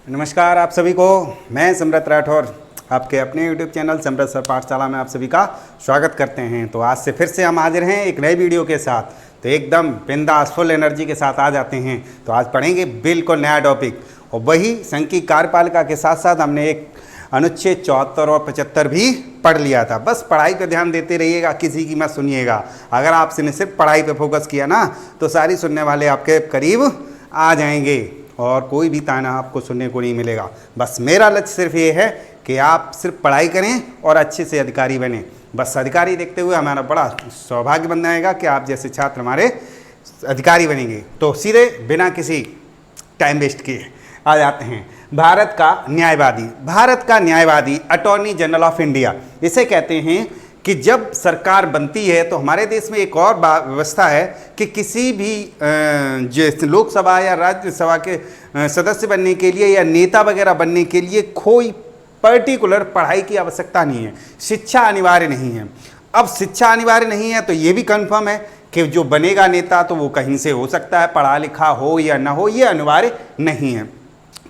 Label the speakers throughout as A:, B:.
A: नमस्कार आप सभी को। मैं समृत राठौर आपके अपने YouTube चैनल समृत सर पाठशाला में आप सभी का स्वागत करते हैं। तो आज से फिर से हम हाजिर हैं एक नई वीडियो के साथ। तो एकदम बिंदास फुल एनर्जी के साथ आ जाते हैं। तो आज पढ़ेंगे बिल्कुल नया टॉपिक, और वही संघ की कार्यपालिका के साथ साथ हमने एक अनुच्छेद 74 और 75 भी पढ़ लिया था। बस पढ़ाई पर ध्यान देते रहिएगा, किसी की मत सुनिएगा। अगर आपने सिर्फ पढ़ाई पे फोकस किया ना तो सारी सुनने वाले आपके करीब आ जाएंगे और कोई भी ताना आपको सुनने को नहीं मिलेगा। बस मेरा लक्ष्य सिर्फ ये है कि आप सिर्फ पढ़ाई करें और अच्छे से अधिकारी बने। बस अधिकारी देखते हुए हमारा बड़ा सौभाग्य बन जाएगा कि आप जैसे छात्र हमारे अधिकारी बनेंगे। तो सीधे बिना किसी टाइम वेस्ट किए आ जाते हैं। भारत का न्यायवादी, भारत का न्यायवादी अटॉर्नी जनरल ऑफ इंडिया, इसे कहते हैं कि जब सरकार बनती है तो हमारे देश में एक और व्यवस्था है कि किसी भी लोकसभा या राज्यसभा के सदस्य बनने के लिए या नेता वगैरह बनने के लिए कोई पर्टिकुलर पढ़ाई की आवश्यकता नहीं है, शिक्षा अनिवार्य नहीं है। अब शिक्षा अनिवार्य नहीं है तो ये भी कंफर्म है कि जो बनेगा नेता तो वो कहीं से हो सकता है, पढ़ा लिखा हो या ना हो, ये अनिवार्य नहीं है।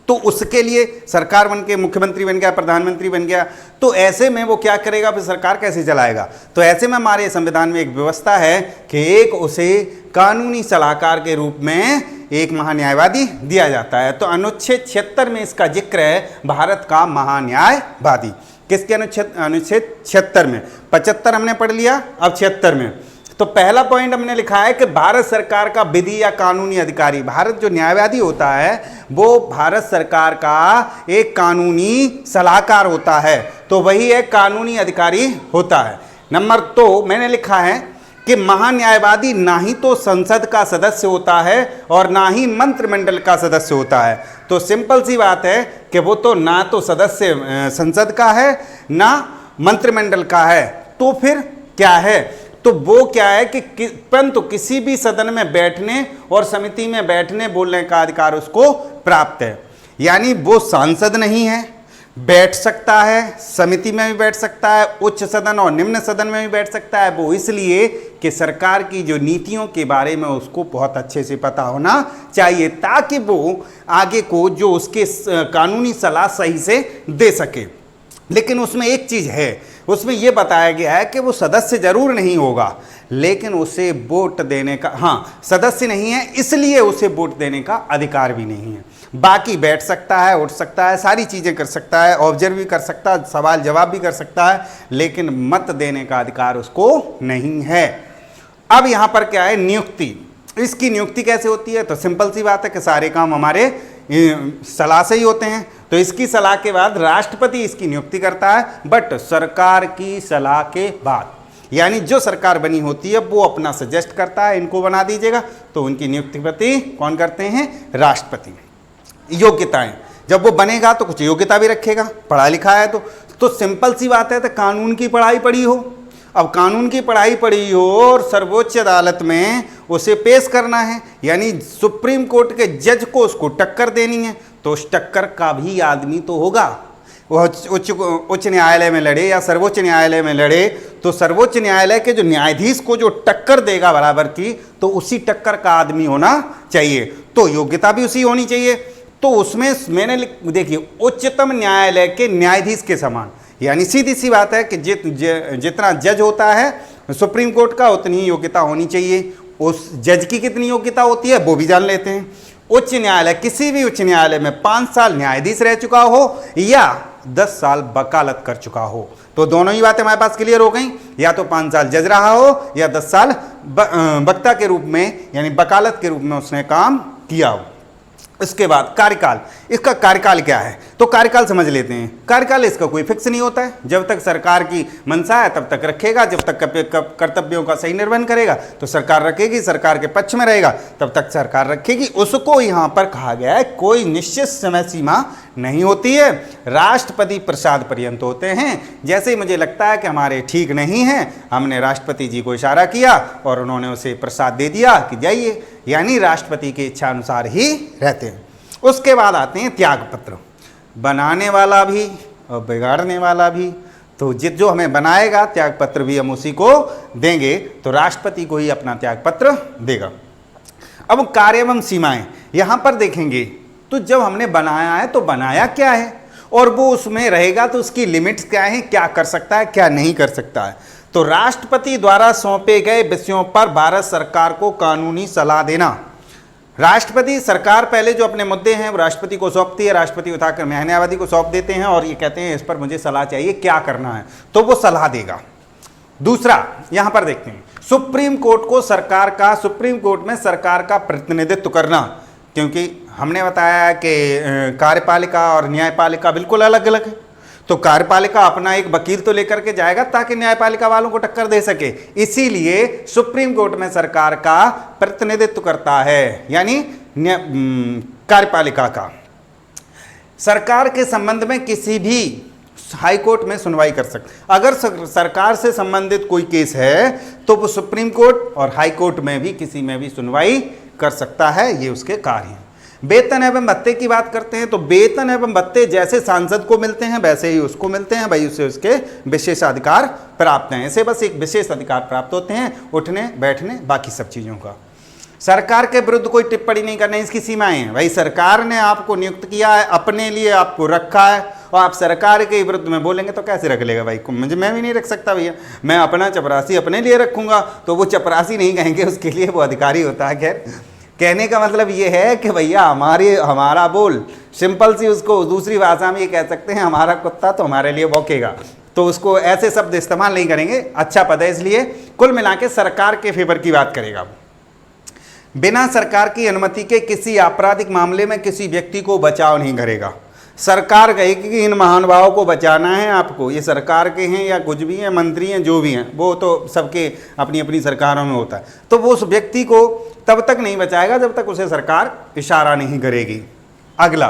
A: तो उसके लिए सरकार बन के मुख्यमंत्री बन गया, प्रधानमंत्री बन गया, तो ऐसे में वो क्या करेगा, फिर सरकार कैसे चलाएगा। तो ऐसे में हमारे संविधान में एक व्यवस्था है कि एक उसे कानूनी सलाहकार के रूप में एक महान्यायवादी दिया जाता है। तो अनुच्छेद 76 में इसका जिक्र है, भारत का महान्यायवादी। किसके अनुच्छेद 76 में? 75 हमने पढ़ लिया, अब 76 में। तो पहला पॉइंट हमने लिखा है कि भारत सरकार का विधि या कानूनी अधिकारी। भारत जो न्यायवादी होता है वो भारत सरकार का एक कानूनी सलाहकार होता है, तो वही एक कानूनी अधिकारी होता है। नंबर 2 मैंने लिखा है कि महान्यायवादी ना ही तो संसद का सदस्य होता है और ना ही मंत्रिमंडल का सदस्य होता है। तो सिंपल सी बात है कि वो तो ना तो सदस्य संसद का है ना मंत्रिमंडल का है, तो फिर क्या है? तो वो क्या है कि परंतु किसी भी सदन में बैठने और समिति में बैठने बोलने का अधिकार उसको प्राप्त है। यानी वो सांसद नहीं है, बैठ सकता है, समिति में भी बैठ सकता है, उच्च सदन और निम्न सदन में भी बैठ सकता है। वो इसलिए कि सरकार की जो नीतियों के बारे में उसको बहुत अच्छे से पता होना चाहिए, ताकि वो आगे को जो उसके कानूनी सलाह सही से दे सके। लेकिन उसमें एक चीज़ है, उसमें यह बताया गया है कि वो सदस्य जरूर नहीं होगा, लेकिन उसे वोट देने का, हाँ सदस्य नहीं है इसलिए उसे वोट देने का अधिकार भी नहीं है। बाकी बैठ सकता है, उठ सकता है, सारी चीज़ें कर सकता है, ऑब्जर्व भी कर सकता है, सवाल जवाब भी कर सकता है, लेकिन मत देने का अधिकार उसको नहीं है। अब यहाँ पर क्या है, नियुक्ति। इसकी नियुक्ति कैसे होती है? तो सिंपल सी बात है कि सारे काम हमारे सलाह से ही होते हैं। तो इसकी सलाह के बाद राष्ट्रपति इसकी नियुक्ति करता है, बट सरकार की सलाह के बाद। यानी जो सरकार बनी होती है वो अपना सजेस्ट करता है, इनको बना दीजिएगा, तो उनकी नियुक्ति प्रति कौन करते हैं? राष्ट्रपति। योग्यताएं, जब वो बनेगा तो कुछ योग्यता भी रखेगा, पढ़ा लिखा है तो सिंपल सी बात है, तो कानून की पढ़ाई पढ़ी हो। अब कानून की पढ़ाई पढ़ी हो और सर्वोच्च अदालत में उसे पेश करना है, यानी सुप्रीम कोर्ट के जज को उसको टक्कर देनी है, तो उस टक्कर का भी आदमी तो होगा। वह उच्च न्यायालय में लड़े या सर्वोच्च न्यायालय में लड़े, तो सर्वोच्च न्यायालय के जो न्यायाधीश को जो टक्कर देगा बराबर की, तो उसी टक्कर का आदमी होना चाहिए। तो योग्यता भी उसी होनी चाहिए। तो उसमें मैंने देखिए, उच्चतम न्यायालय के न्यायाधीश के समान, यानी सीधी सी बात है कि जितना जज होता है सुप्रीम कोर्ट का, उतनी ही योग्यता होनी चाहिए। उस जज की कितनी योग्यता होती है वो भी जान लेते हैं। उच्च न्यायालय, किसी भी उच्च न्यायालय में 5 साल न्यायाधीश रह चुका हो या 10 साल वकालत कर चुका हो, तो दोनों ही बातें हमारे पास क्लियर हो गई। या तो 5 साल जज रहा हो या 10 साल वक्ता के रूप में यानी वकालत के रूप में उसने काम किया हो। इसके बाद कार्यकाल, इसका कार्यकाल क्या है? तो कार्यकाल समझ लेते हैं। कार्यकाल इसका कोई फिक्स नहीं होता है, जब तक सरकार की मंशा है तब तक रखेगा, जब तक कर्तव्यों का सही निर्वहन करेगा तो सरकार रखेगी, सरकार के पक्ष में रहेगा तब तक सरकार रखेगी। उसको यहाँ पर कहा गया है कोई निश्चित समय सीमा नहीं होती है, राष्ट्रपति प्रसाद पर्यंत होते हैं। जैसे ही मुझे लगता है कि हमारे ठीक नहीं है, हमने राष्ट्रपति जी को इशारा किया और उन्होंने उसे प्रसाद दे दिया कि जाइए, यानी राष्ट्रपति की इच्छा अनुसार ही रहते हैं। उसके बाद आते हैं त्याग पत्र, बनाने वाला भी और बिगाड़ने वाला भी। तो जो हमें बनाएगा त्याग पत्र भी हम उसी को देंगे, तो राष्ट्रपति को ही अपना त्याग पत्र देगा। अब कार्य एवं सीमाएं यहाँ पर देखेंगे तो जब हमने बनाया है तो बनाया क्या है, और वो उसमें रहेगा तो उसकी लिमिट्स क्या है, क्या कर सकता है क्या नहीं कर सकता है। तो राष्ट्रपति द्वारा सौंपे गए विषयों पर भारत सरकार को कानूनी सलाह देना। राष्ट्रपति सरकार पहले जो अपने मुद्दे हैं वो राष्ट्रपति को सौंपती है, राष्ट्रपति उठाकर न्यायवादी को सौंप देते हैं और ये कहते हैं इस पर मुझे सलाह चाहिए, क्या करना है, तो वो सलाह देगा। दूसरा यहां पर देखते हैं, सुप्रीम कोर्ट में सरकार का प्रतिनिधित्व करना, क्योंकि हमने बताया कि कार्यपालिका और न्यायपालिका बिल्कुल अलग अलग है। तो कार्यपालिका अपना एक वकील तो लेकर के जाएगा ताकि न्यायपालिका वालों को टक्कर दे सके, इसीलिए सुप्रीम कोर्ट में सरकार का प्रतिनिधित्व करता है, यानी कार्यपालिका का। सरकार के संबंध में किसी भी हाई कोर्ट में सुनवाई कर सकते। अगर सरकार से संबंधित कोई केस है तो वो सुप्रीम कोर्ट और हाई कोर्ट में भी किसी में भी सुनवाई कर सकता है, ये उसके कार्य हैं। वेतन एवं भत्ते की बात करते हैं तो वेतन एवं भत्ते जैसे सांसद को मिलते हैं वैसे ही उसको मिलते हैं, भाई उसे उसके विशेषाधिकार प्राप्त हैं। ऐसे बस एक विशेष अधिकार प्राप्त होते हैं, उठने बैठने बाकी सब चीज़ों का। सरकार के विरुद्ध कोई टिप्पणी नहीं करना, इसकी सीमाएं हैं। भाई सरकार ने आपको नियुक्त किया है, अपने लिए आपको रखा है, और आप सरकार के विरुद्ध में बोलेंगे तो कैसे रख लेगा भाई, मुझे मैं भी नहीं रख सकता भैया, मैं अपना चपरासी अपने लिए रखूंगा तो वो चपरासी नहीं कहेंगे, उसके लिए वो अधिकारी होता है। खैर कहने का मतलब ये है कि भैया हमारा बोल सिंपल सी, उसको दूसरी भाषा में ये कह सकते हैं हमारा कुत्ता तो हमारे लिए भौंकेगा, तो उसको ऐसे शब्द इस्तेमाल नहीं करेंगे, अच्छा पद है इसलिए। कुल मिला के सरकार के फेवर की बात करेगा। बिना सरकार की अनुमति के किसी आपराधिक मामले में किसी व्यक्ति को बचाव नहीं करेगा। सरकार कहेगी कि इन महानुभावों को बचाना है आपको, ये सरकार के हैं या कुछ भी हैं, मंत्री हैं जो भी हैं, वो तो सबके अपनी अपनी सरकारों में होता है, तो वो उस व्यक्ति को तब तक नहीं बचाएगा जब तक उसे सरकार इशारा नहीं करेगी। अगला,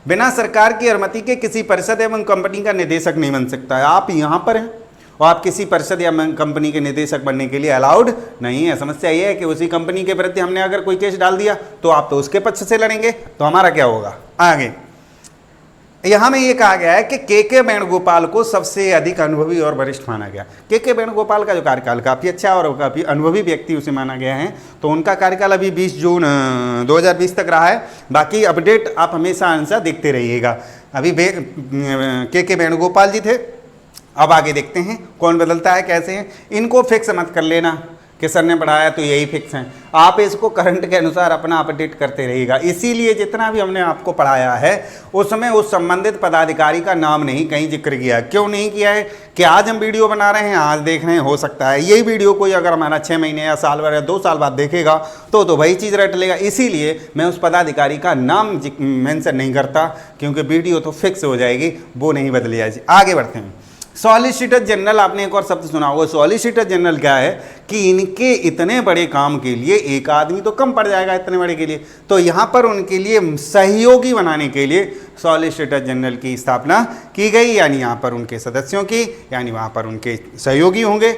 A: बिना सरकार की अनुमति के किसी परिषद एवं कंपनी का निदेशक नहीं बन सकता है। आप यहाँ पर हैं और आप किसी परिषद या कंपनी के निदेशक बनने के लिए अलाउड नहीं है। समस्या ये है कि उसी कंपनी के प्रति हमने अगर कोई केस डाल दिया तो आप तो उसके पक्ष से लड़ेंगे, तो हमारा क्या होगा। आगे यहाँ में ये कहा गया है कि के वेणुगोपाल को सबसे अधिक अनुभवी और वरिष्ठ माना गया। के वेणुगोपाल का जो कार्यकाल काफ़ी अच्छा और काफ़ी अनुभवी व्यक्ति उसे माना गया है, तो उनका कार्यकाल अभी 20 जून 2020 तक रहा है। बाकी अपडेट आप हमेशा आंसर देखते रहिएगा। अभी के वेणुगोपाल जी थे, अब आगे देखते हैं कौन बदलता है कैसे हैं। इनको फिक्स मत कर लेना कि सर ने पढ़ाया तो यही फिक्स हैं, आप इसको करंट के अनुसार अपना अपडेट करते रहिएगा। इसीलिए जितना भी हमने आपको पढ़ाया है उसमें उस संबंधित पदाधिकारी का नाम नहीं कहीं जिक्र किया। क्यों नहीं किया है कि आज हम वीडियो बना रहे हैं, आज देख रहे हैं, हो सकता है यही वीडियो कोई अगर हमारा 6 महीने या साल भर या 2 साल बाद देखेगा तो वही चीज़ रट लेगा। इसीलिए मैं उस पदाधिकारी का नाम मेंशन नहीं करता, क्योंकि वीडियो तो फिक्स हो जाएगी, वो नहीं बदली जाएगी। आगे बढ़ते हैं। सॉलिसिटर जनरल, आपने एक और शब्द सुना होगा। सॉलिसिटर जनरल क्या है कि इनके इतने बड़े काम के लिए एक आदमी तो कम पड़ जाएगा इतने बड़े के लिए, तो यहाँ पर उनके लिए सहयोगी बनाने के लिए सॉलिसिटर जनरल की स्थापना की गई, यानी यहाँ पर उनके सदस्यों की, यानी वहाँ पर उनके सहयोगी होंगे।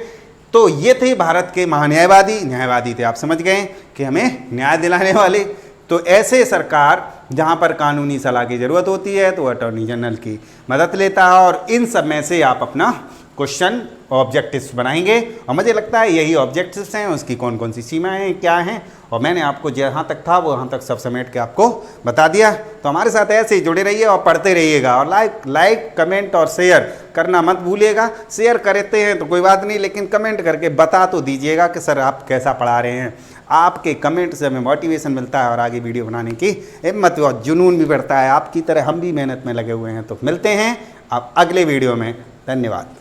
A: तो ये थे भारत के महान्यायवादी। न्यायवादी थे, आप समझ गए कि हमें न्याय दिलाने वाले। तो ऐसे सरकार जहाँ पर कानूनी सलाह की ज़रूरत होती है तो अटॉर्नी जनरल की मदद लेता है, और इन सब में से आप अपना क्वेश्चन ऑब्जेक्टिव्स बनाएंगे, और मुझे लगता है यही ऑब्जेक्टिव्स हैं, उसकी कौन कौन सी सीमाएं हैं क्या हैं, और मैंने आपको जहाँ तक था वो वहाँ तक सब समेट के आपको बता दिया। तो हमारे साथ ऐसे ही जुड़े रहिए और पढ़ते रहिएगा, और लाइक कमेंट और शेयर करना मत भूलिएगा। शेयर करते हैं तो कोई बात नहीं, लेकिन कमेंट करके बता तो दीजिएगा कि सर आप कैसा पढ़ा रहे हैं। आपके कमेंट से हमें मोटिवेशन मिलता है और आगे वीडियो बनाने की हिम्मत और जुनून भी बढ़ता है। आपकी तरह हम भी मेहनत में लगे हुए हैं। तो मिलते हैं अब अगले वीडियो में। धन्यवाद।